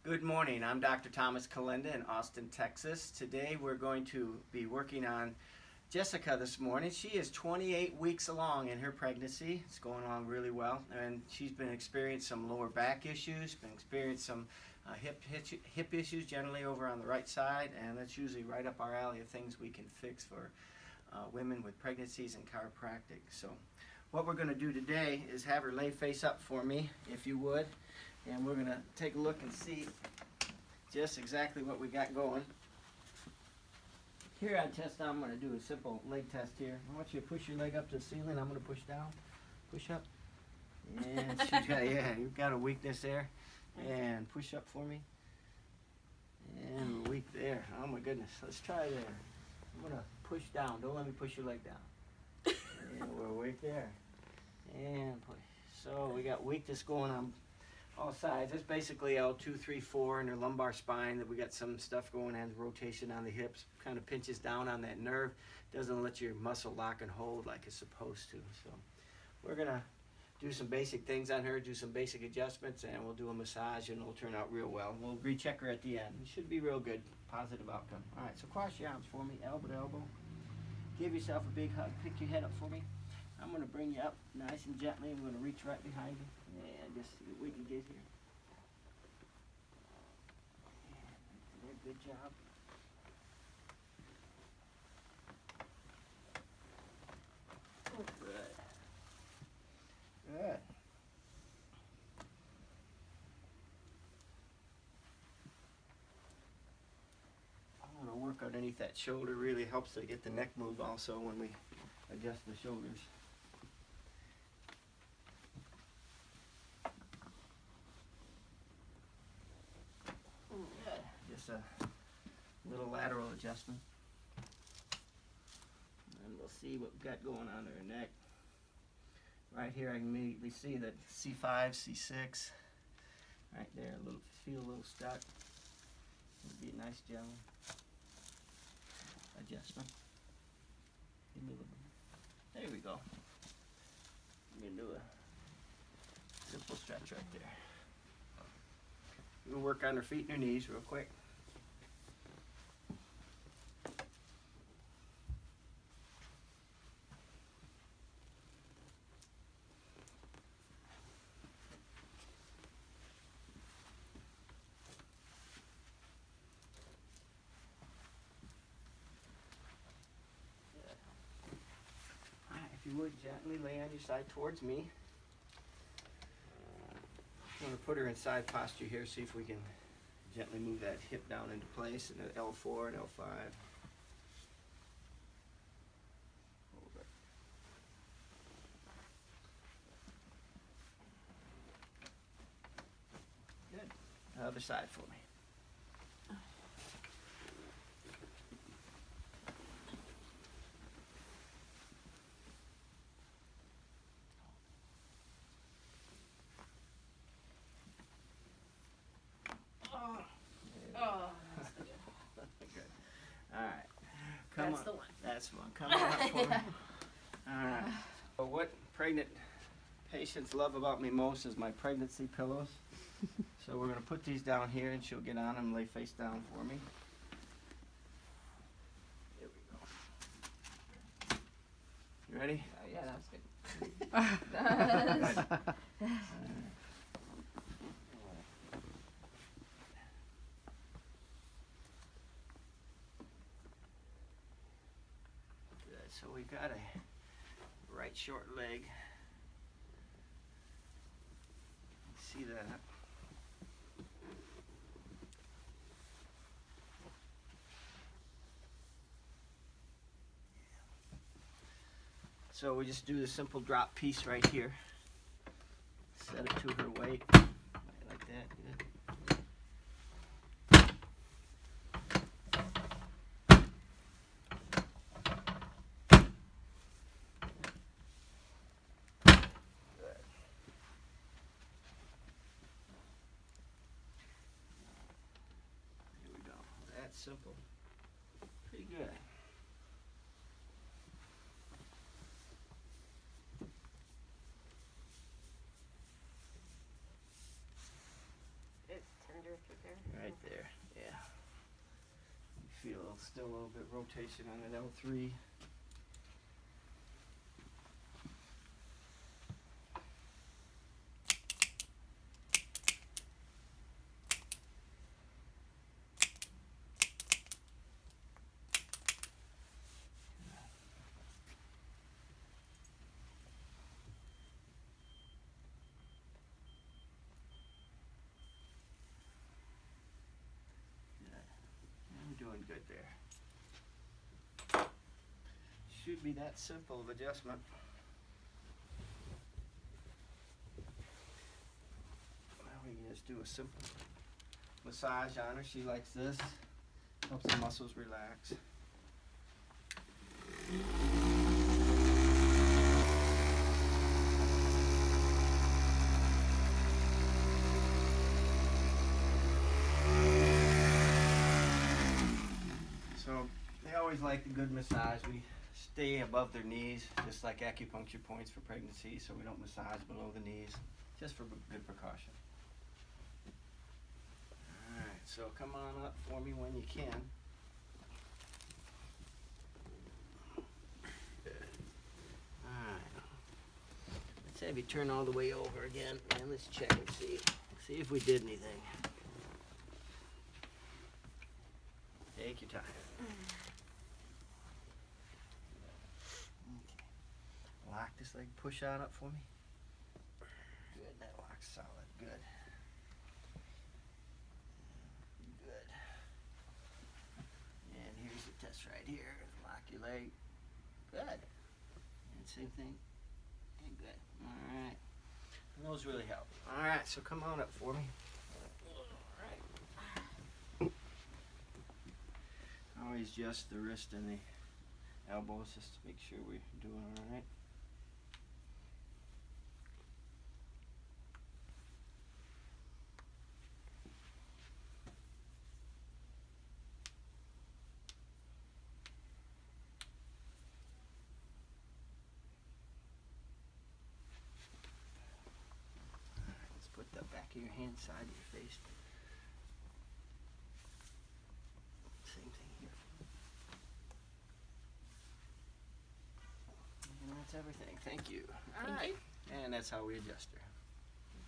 Good morning. I'm Dr. Thomas Kalinda in Austin, Texas. Today we're going to be working on Jessica this morning. She is 28 weeks along in her pregnancy. It's going along really well, and she's been experiencing some lower back issues, been experiencing some hip issues, generally over on the right side, and that's usually right up our alley of things we can fix for women with pregnancies and chiropractic. So what we're going to do today is have her lay face up for me, if you would. And we're going to take a look and see just exactly what we got going. Here on test, I'm going to do a simple leg test here. I want you to push your leg up to the ceiling. I'm going to push down. Push up. And she's got, yeah, you've got a weakness there. And push up for me. And weak there. Oh my goodness. Let's try there. I'm going to push down. Don't let me push your leg down. And we're weak there. And push. So we got weakness going on all sides. It's basically L2, 3, 4 in her lumbar spine. That we got some stuff going on, rotation on the hips, kind of pinches down on that nerve, doesn't let your muscle lock and hold like it's supposed to. So we're gonna do some basic things on her, do some basic adjustments, and we'll do a massage, and it'll turn out real well. We'll recheck her at the end. It should be real good, positive outcome. All right, so cross your arms for me, elbow to elbow. Give yourself a big hug. Pick your head up for me. I'm going to bring you up nice and gently. I'm going to reach right behind you and just see what we can get here. And good job. Oh, good. Good. I'm going to work underneath that shoulder. Really helps to get the neck moved also when we adjust the shoulders. Just a little lateral adjustment. And we'll see what we've got going on in her neck. Right here I can immediately see that C5, C6. Right there, feel a little stuck. Would be a nice gentle adjustment. Give me a little bit. There we go. I'm going to do a simple stretch right there. We'll work on her feet and her knees real quick. If you would, gently lay on your side towards me. I'm going to put her in side posture here, see if we can gently move that hip down into place in L4 and L5. Good. Other side for me. That's the one. That's the one. Come on up for me. All right. So what pregnant patients love about me most is my pregnancy pillows. So we're going to put these down here, and she'll get on them and lay face down for me. Here we go. You ready? Yeah, that was good. Good. So we got a right short leg. See that? So we just do the simple drop piece right here. Set it to her weight, like that. Good. Simple. Pretty good. It's tender. right there. Right there, yeah. You feel still a little bit rotation on that L3. You're doing good there. Should be that simple of adjustment. Now we can just do a simple massage on her. She likes this. Helps the muscles relax. So they always like the good massage. We stay above their knees, just like acupuncture points for pregnancy, so we don't massage below the knees, just for good precaution. Alright, so come on up for me when you can. Alright. Let's have you turn all the way over again, and let's check and see if we did anything. Take your time. Okay. Lock this leg, push out up for me. Good, that lock's solid, good. Good. And here's the test right here. Lock your leg. Good. And same thing. And good. Alright. And those really help. Alright, so come on up for me. Alright. Always adjust the wrist and the elbows just to make sure we're doing alright. Let's put the back of your hand side of your face. Same thing here. And that's everything. Thank you. Thank you. And that's how we adjust her.